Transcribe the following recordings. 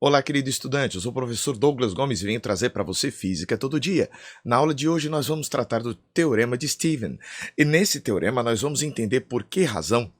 Olá, querido estudante, eu sou o professor Douglas Gomes e venho trazer para você Física Todo Dia. Na aula de hoje nós vamos tratar do Teorema de Stephen. E nesse teorema nós vamos entender por que razão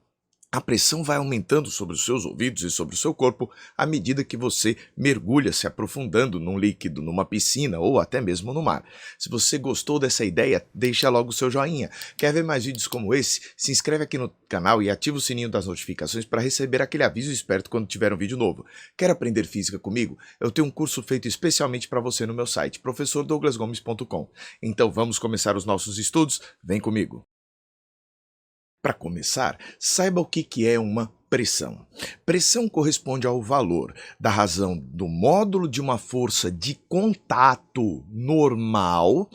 a pressão vai aumentando sobre os seus ouvidos e sobre o seu corpo à medida que você mergulha se aprofundando num líquido, numa piscina ou até mesmo no mar. Se você gostou dessa ideia, deixa logo o seu joinha. Quer ver mais vídeos como esse? Se inscreve aqui no canal e ativa o sininho das notificações para receber aquele aviso esperto quando tiver um vídeo novo. Quer aprender física comigo? Eu tenho um curso feito especialmente para você no meu site, professordouglasgomes.com. Então vamos começar os nossos estudos? Vem comigo! Para começar, saiba o que é uma pressão. Pressão corresponde ao valor da razão do módulo de uma força de contato normal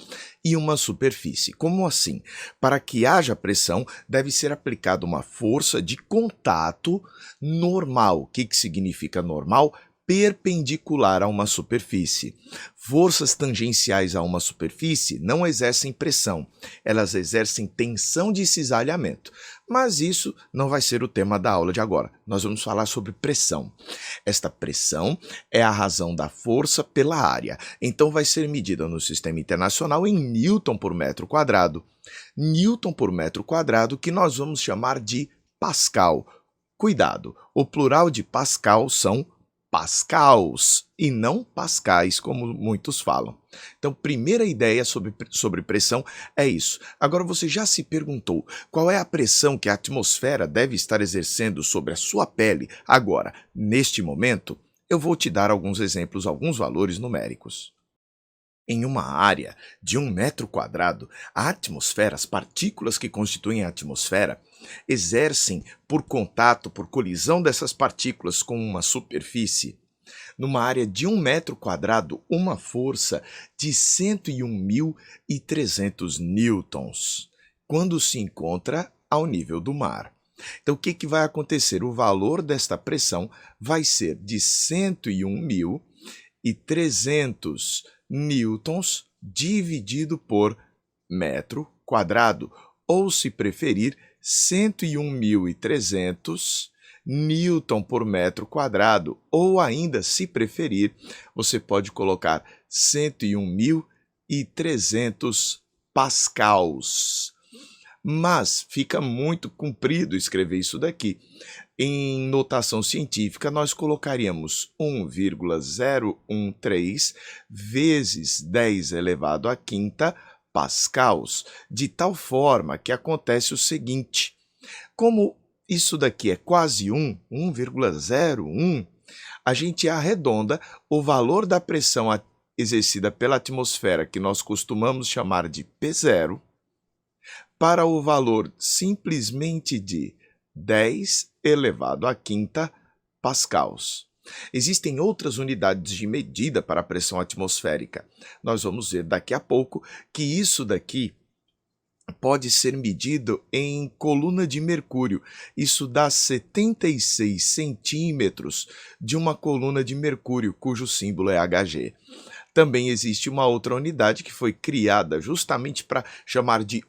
e uma superfície. Como assim? Para que haja pressão, deve ser aplicada uma força de contato normal. O que significa normal? Perpendicular a uma superfície. Forças tangenciais a uma superfície não exercem pressão, elas exercem tensão de cisalhamento. Mas isso não vai ser o tema da aula de agora. Nós vamos falar sobre pressão. Esta pressão é a razão da força pela área. Então vai ser medida no sistema internacional em Newton por metro quadrado. Newton por metro quadrado que nós vamos chamar de Pascal. Cuidado, o plural de Pascal são pascals e não pascais, como muitos falam. Então, primeira ideia sobre pressão é isso. Agora, você já se perguntou qual é a pressão que a atmosfera deve estar exercendo sobre a sua pele agora, neste momento? Eu vou te dar alguns exemplos, alguns valores numéricos. Em uma área de 1 metro quadrado, a atmosfera, as partículas que constituem a atmosfera, exercem por contato, por colisão dessas partículas com uma superfície, numa área de 1 metro quadrado, uma força de 101.300 newtons, quando se encontra ao nível do mar. Então, o que vai acontecer? O valor desta pressão vai ser de 101.300 newtons dividido por metro quadrado, ou se preferir, 101.300 newton por metro quadrado, ou ainda, se preferir, você pode colocar 101.300 pascals. Mas fica muito comprido escrever isso daqui. Em notação científica, nós colocaríamos 1,013 vezes 10 elevado à quinta pascals, de tal forma que acontece o seguinte: como isso daqui é quase 1,01, a gente arredonda o valor da pressão exercida pela atmosfera, que nós costumamos chamar de P0, para o valor simplesmente de 10 elevado à quinta pascals. Existem outras unidades de medida para a pressão atmosférica. Nós vamos ver daqui a pouco que isso daqui pode ser medido em coluna de mercúrio. Isso dá 76 centímetros de uma coluna de mercúrio, cujo símbolo é Hg. Também existe uma outra unidade que foi criada justamente para chamar de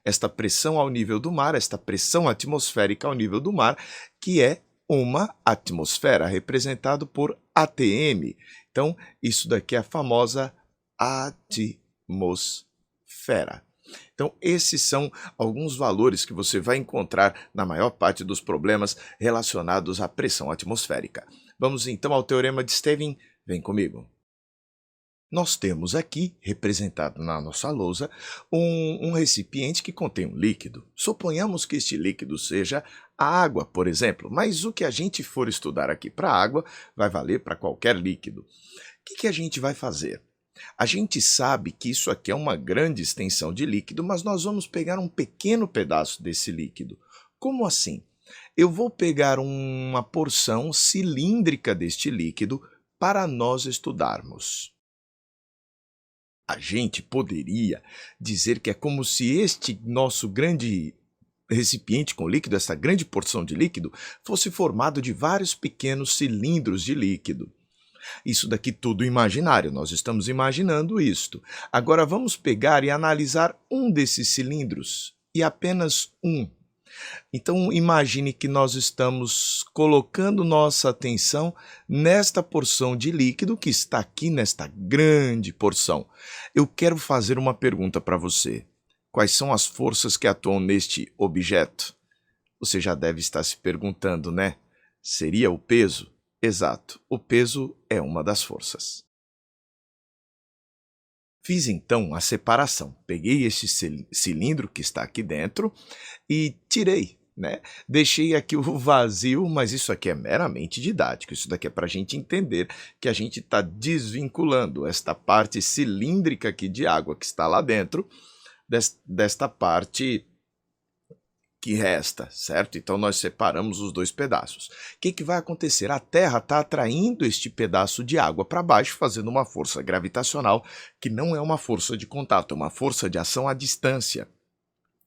esta pressão ao nível do mar, esta pressão atmosférica ao nível do mar, que é uma atmosfera, representado por ATM. Então, isso daqui é a famosa atmosfera. Então, esses são alguns valores que você vai encontrar na maior parte dos problemas relacionados à pressão atmosférica. Vamos então ao Teorema de Stephen. Vem comigo. Nós temos aqui, representado na nossa lousa, um recipiente que contém um líquido. Suponhamos que este líquido seja a água, por exemplo, mas o que a gente for estudar aqui para a água vai valer para qualquer líquido. O que a gente vai fazer? A gente sabe que isso aqui é uma grande extensão de líquido, mas nós vamos pegar um pequeno pedaço desse líquido. Como assim? Eu vou pegar uma porção cilíndrica deste líquido para nós estudarmos. A gente poderia dizer que é como se este nosso grande recipiente com líquido, essa grande porção de líquido, fosse formado de vários pequenos cilindros de líquido. Isso daqui tudo imaginário, nós estamos imaginando isto. Agora vamos pegar e analisar um desses cilindros, e apenas um. Então, imagine que nós estamos colocando nossa atenção nesta porção de líquido que está aqui nesta grande porção. Eu quero fazer uma pergunta para você. Quais são as forças que atuam neste objeto? Você já deve estar se perguntando, né? Seria o peso? Exato, o peso é uma das forças. Fiz então a separação. Peguei este cilindro que está aqui dentro e tirei, né? Deixei aqui o vazio, mas isso aqui é meramente didático. Isso daqui é para a gente entender que a gente está desvinculando esta parte cilíndrica aqui de água que está lá dentro desta parte que resta, certo? Então nós separamos os dois pedaços. O que vai acontecer? A Terra está atraindo este pedaço de água para baixo, fazendo uma força gravitacional que não é uma força de contato, é uma força de ação à distância.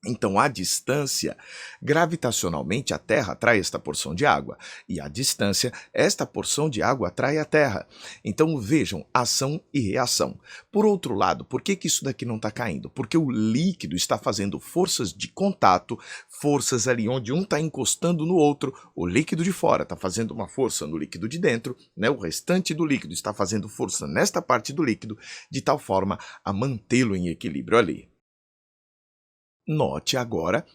Então, à distância, gravitacionalmente, a Terra atrai esta porção de água, e à distância, esta porção de água atrai a Terra. Então, vejam, ação e reação. Por outro lado, por que isso daqui não está caindo? Porque o líquido está fazendo forças de contato, forças ali onde um está encostando no outro, o líquido de fora está fazendo uma força no líquido de dentro, né? O restante do líquido está fazendo força nesta parte do líquido, de tal forma a mantê-lo em equilíbrio ali. Note agora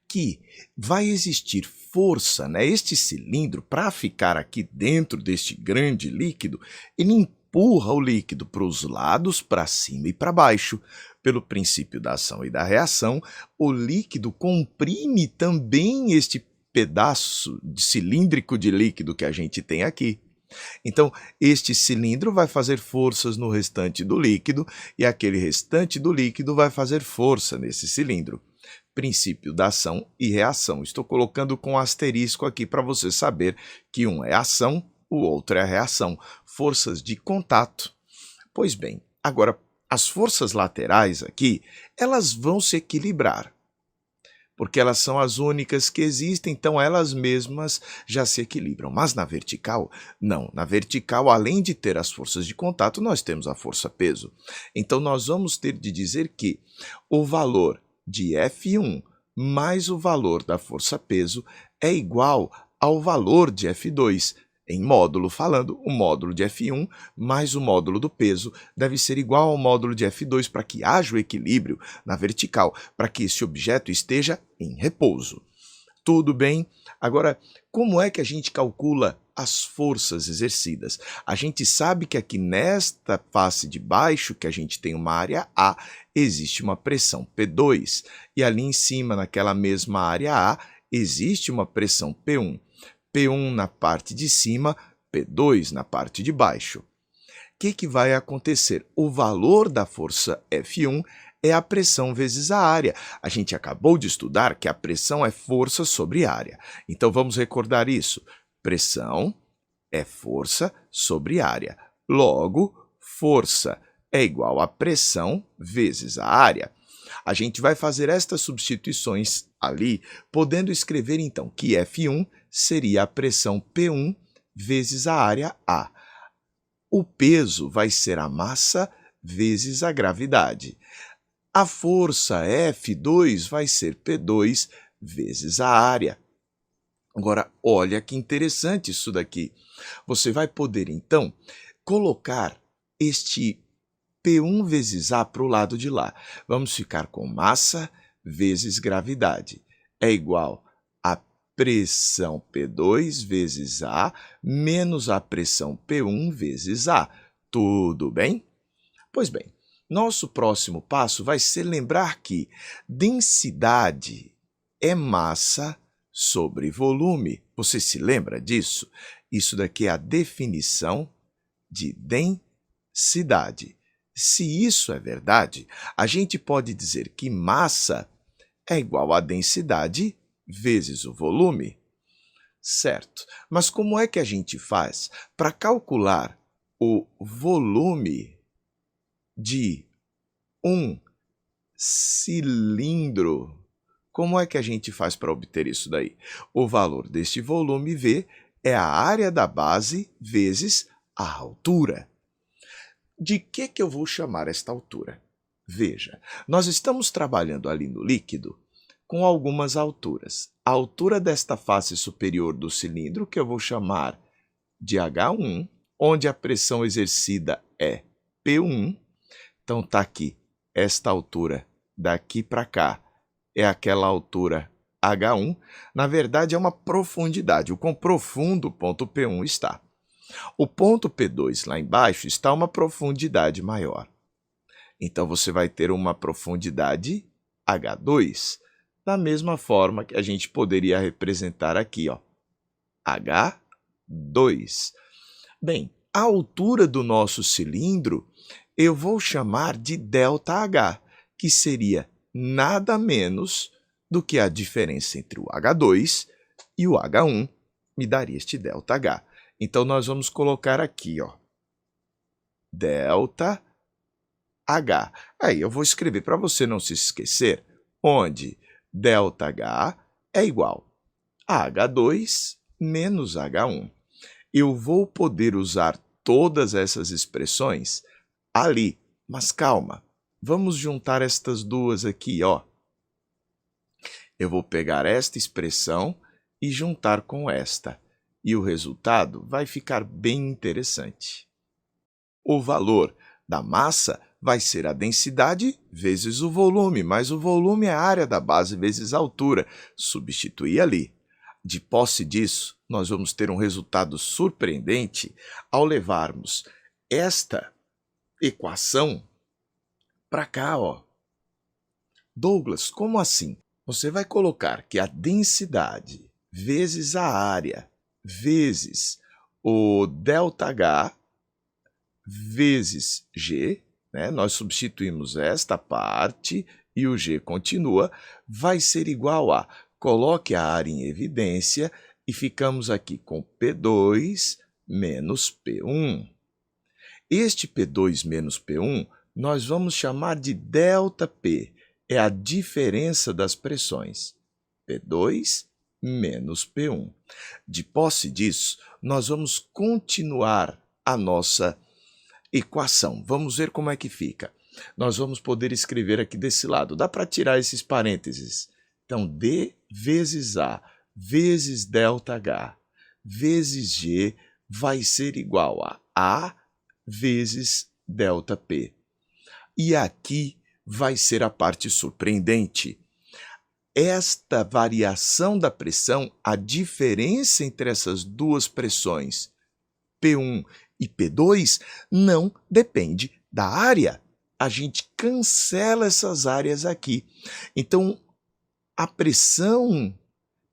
que vai existir força, né? Este cilindro, para ficar aqui dentro deste grande líquido, ele empurra o líquido para os lados, para cima e para baixo. Pelo princípio da ação e da reação, o líquido comprime também este pedaço cilíndrico de líquido que a gente tem aqui. Então, este cilindro vai fazer forças no restante do líquido e aquele restante do líquido vai fazer força nesse cilindro. Princípio da ação e reação. Estou colocando com asterisco aqui para você saber que um é ação, o outro é a reação. Forças de contato. Pois bem, agora as forças laterais aqui, elas vão se equilibrar, porque elas são as únicas que existem, então elas mesmas já se equilibram. Mas na vertical, não. Na vertical, além de ter as forças de contato, nós temos a força-peso. Então nós vamos ter de dizer que o valor de F1 mais o valor da força-peso é igual ao valor de F2. Em módulo falando, o módulo de F1 mais o módulo do peso deve ser igual ao módulo de F2 para que haja o equilíbrio na vertical, para que esse objeto esteja em repouso. Tudo bem? Agora, como é que a gente calcula as forças exercidas? A gente sabe que aqui nesta face de baixo, que a gente tem uma área A, existe uma pressão P2, e ali em cima, naquela mesma área A, existe uma pressão P1. P1 na parte de cima, P2 na parte de baixo. O que vai acontecer? O valor da força F1 é a pressão vezes a área. A gente acabou de estudar que a pressão é força sobre área. Então vamos recordar isso. Pressão é força sobre área. Logo, força é igual a pressão vezes a área. A gente vai fazer estas substituições ali, podendo escrever então que F1 seria a pressão P1 vezes a área A. O peso vai ser a massa vezes a gravidade. A força F2 vai ser P2 vezes a área. Agora, olha que interessante isso daqui. Você vai poder, então, colocar este P1 vezes A para o lado de lá. Vamos ficar com massa vezes gravidade. É igual a pressão P2 vezes A menos a pressão P1 vezes A. Tudo bem? Pois bem, nosso próximo passo vai ser lembrar que densidade é massa sobre volume. Você se lembra disso? Isso daqui é a definição de densidade. Se isso é verdade, a gente pode dizer que massa é igual a densidade vezes o volume. Certo, mas como é que a gente faz para calcular o volume de um cilindro? Como é que a gente faz para obter isso daí? O valor deste volume V é a área da base vezes a altura. De que eu vou chamar esta altura? Veja, nós estamos trabalhando ali no líquido com algumas alturas. A altura desta face superior do cilindro, que eu vou chamar de H1, onde a pressão exercida é P1. Então, está aqui, esta altura daqui para cá é aquela altura H1. Na verdade, é uma profundidade. O quão profundo o ponto P1 está. O ponto P2 lá embaixo está uma profundidade maior. Então, você vai ter uma profundidade H2, da mesma forma que a gente poderia representar aqui, ó, H2. Bem, a altura do nosso cilindro eu vou chamar de ΔH, que seria nada menos do que a diferença entre o H2 e o H1, me daria este ΔH. Então, nós vamos colocar aqui, ó, ΔH. Aí eu vou escrever para você não se esquecer, onde ΔH é igual a H2 menos H1. Eu vou poder usar todas essas expressões ali, mas calma, vamos juntar estas duas aqui, ó. Eu vou pegar esta expressão e juntar com esta, e o resultado vai ficar bem interessante. O valor da massa vai ser a densidade vezes o volume, mas o volume é a área da base vezes a altura. Substituir ali. De posse disso, nós vamos ter um resultado surpreendente ao levarmos esta equação para cá, ó. Douglas, como assim? Você vai colocar que a densidade vezes a área vezes o ΔH vezes G, né? Nós substituímos esta parte e o G continua, vai ser igual a, coloque a área em evidência e ficamos aqui com P2 menos P1. Este P2 menos P1 nós vamos chamar de ΔP, é a diferença das pressões. P2 menos P1. De posse disso, nós vamos continuar a nossa equação. Vamos ver como é que fica. Nós vamos poder escrever aqui desse lado. Dá para tirar esses parênteses. Então, D vezes A vezes ΔH vezes G vai ser igual a A vezes ΔP. E aqui vai ser a parte surpreendente. Esta variação da pressão, a diferença entre essas duas pressões, P1 e P2, não depende da área. A gente cancela essas áreas aqui. Então, a pressão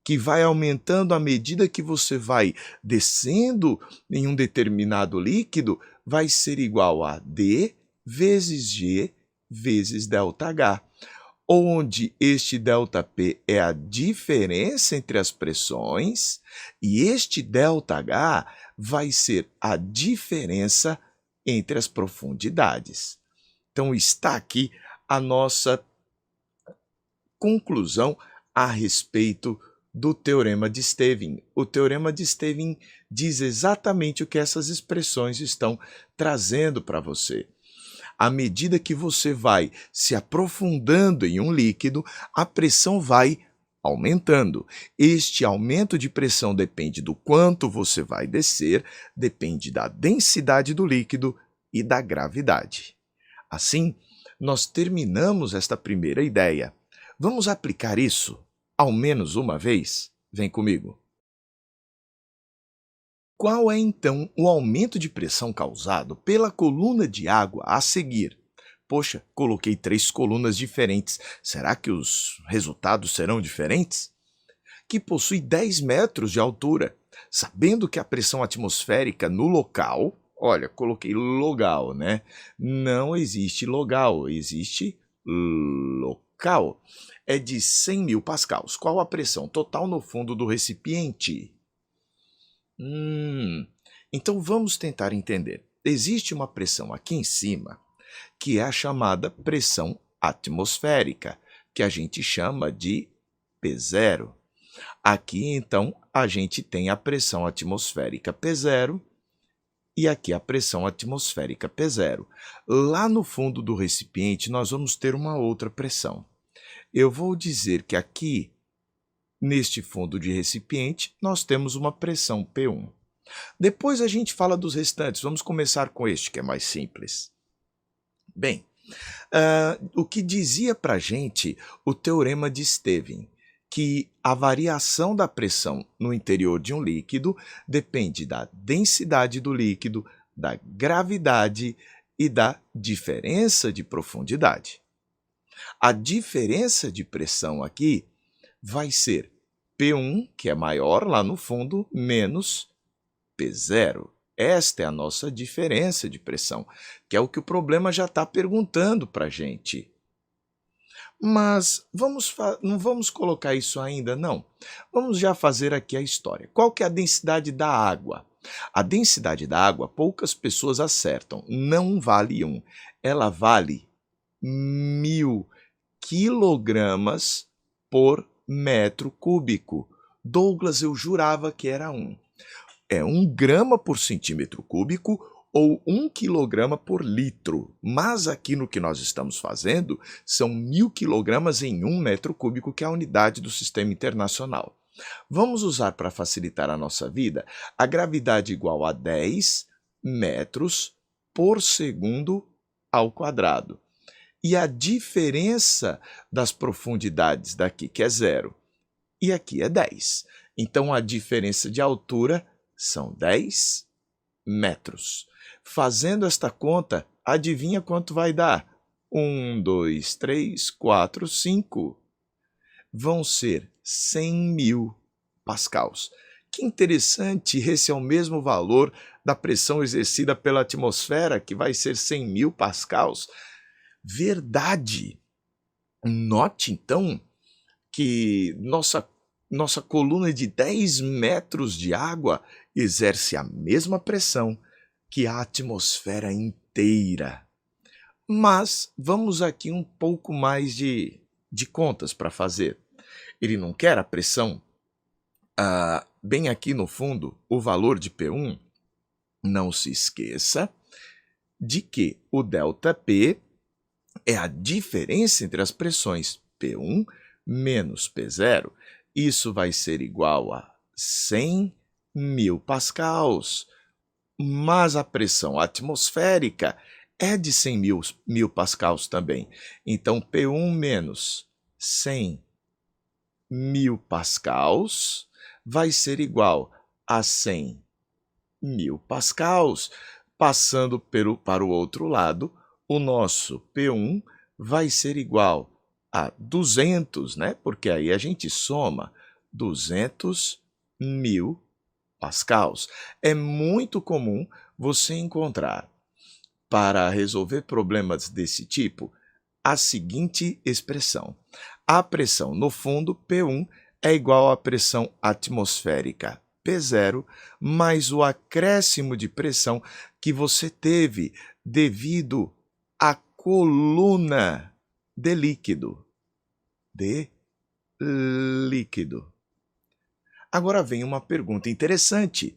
que vai aumentando à medida que você vai descendo em um determinado líquido vai ser igual a D vezes G vezes ΔH, onde este ΔP é a diferença entre as pressões e este ΔH vai ser a diferença entre as profundidades. Então, está aqui a nossa conclusão a respeito do Teorema de Stevin. O Teorema de Stevin diz exatamente o que essas expressões estão trazendo para você. À medida que você vai se aprofundando em um líquido, a pressão vai aumentando. Este aumento de pressão depende do quanto você vai descer, depende da densidade do líquido e da gravidade. Assim, nós terminamos esta primeira ideia. Vamos aplicar isso ao menos uma vez? Vem comigo. Qual é, então, o aumento de pressão causado pela coluna de água a seguir? Poxa, coloquei 3 colunas diferentes. Será que os resultados serão diferentes? Que possui 10 metros de altura. Sabendo que a pressão atmosférica no local, olha, coloquei local, né? Não existe local, existe local. É de 100.000 pascals. Qual a pressão total no fundo do recipiente? Então vamos tentar entender. Existe uma pressão aqui em cima, que é a chamada pressão atmosférica, que a gente chama de P0. Aqui, então, a gente tem a pressão atmosférica P0 e aqui a pressão atmosférica P0. Lá no fundo do recipiente, nós vamos ter uma outra pressão. Eu vou dizer que aqui, neste fundo de recipiente, nós temos uma pressão P1. Depois a gente fala dos restantes. Vamos começar com este, que é mais simples. Bem, o que dizia para a gente o teorema de Stevin? Que a variação da pressão no interior de um líquido depende da densidade do líquido, da gravidade e da diferença de profundidade. A diferença de pressão aqui vai ser P1, que é maior lá no fundo, menos P0. Esta é a nossa diferença de pressão, que é o que o problema já está perguntando para a gente. Mas não vamos colocar isso ainda, não. Vamos já fazer aqui a história. Qual que é a densidade da água? A densidade da água, poucas pessoas acertam. Não vale 1. Ela vale 1000 quilogramas por metro cúbico. Douglas, eu jurava que era 1. É 1 grama por centímetro cúbico ou 1 quilograma por litro. Mas aqui no que nós estamos fazendo, são 1000 quilogramas em 1 metro cúbico, que é a unidade do sistema internacional. Vamos usar para facilitar a nossa vida a gravidade igual a 10 metros por segundo ao quadrado. E a diferença das profundidades daqui, que é 0, e aqui é 10. Então, a diferença de altura são 10 metros. Fazendo esta conta, adivinha quanto vai dar? 1, 2, 3, 4, 5. Vão ser 100.000 pascals. Que interessante, esse é o mesmo valor da pressão exercida pela atmosfera, que vai ser 100.000 pascals. Verdade! Note, então, que nossa coluna de 10 metros de água exerce a mesma pressão que a atmosfera inteira. Mas vamos aqui um pouco mais de contas para fazer. Ele não quer a pressão bem aqui no fundo, o valor de P1. Não se esqueça de que o ΔP é a diferença entre as pressões P1 menos P0. Isso vai ser igual a 100.000 pascals. Mas a pressão atmosférica é de 100.000 pascals também. Então, P1 menos 100.000 pascals vai ser igual a 100.000 pascals. Passando para o outro lado, o nosso P1 vai ser igual a 200, né? Porque aí a gente soma 200.000 pascals. É muito comum você encontrar, para resolver problemas desse tipo, a seguinte expressão. A pressão no fundo, P1, é igual à pressão atmosférica, P0, mais o acréscimo de pressão que você teve devido à coluna de líquido. Agora vem uma pergunta interessante.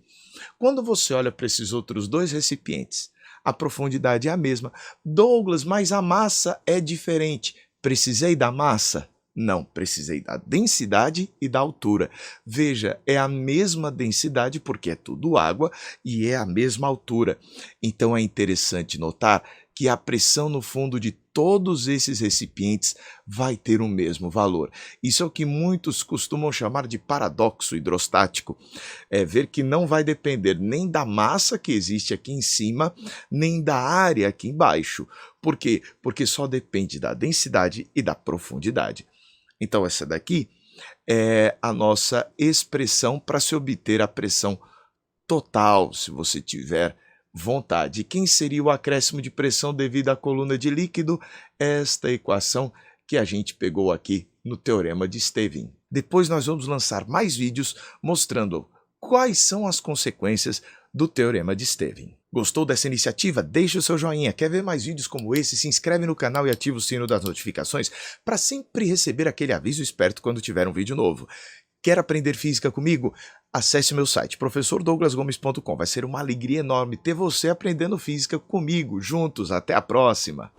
Quando você olha para esses outros dois recipientes, a profundidade é a mesma. Douglas, mas a massa é diferente. Precisei da massa? Não, precisei da densidade e da altura. Veja, é a mesma densidade porque é tudo água e é a mesma altura. Então é interessante notar que a pressão no fundo de todos esses recipientes vai ter o mesmo valor. Isso é o que muitos costumam chamar de paradoxo hidrostático. É ver que não vai depender nem da massa que existe aqui em cima, nem da área aqui embaixo. Por quê? Porque só depende da densidade e da profundidade. Então essa daqui é a nossa expressão para se obter a pressão total, se você tiver vontade. Quem seria o acréscimo de pressão devido à coluna de líquido? Esta equação que a gente pegou aqui no teorema de Stevin. Depois nós vamos lançar mais vídeos mostrando quais são as consequências do teorema de Stevin. Gostou dessa iniciativa? Deixe o seu joinha. Quer ver mais vídeos como esse? Se inscreve no canal e ativa o sino das notificações para sempre receber aquele aviso esperto quando tiver um vídeo novo. Quer aprender física comigo? Acesse o meu site, professordouglasgomes.com. Vai ser uma alegria enorme ter você aprendendo física comigo, juntos. Até a próxima!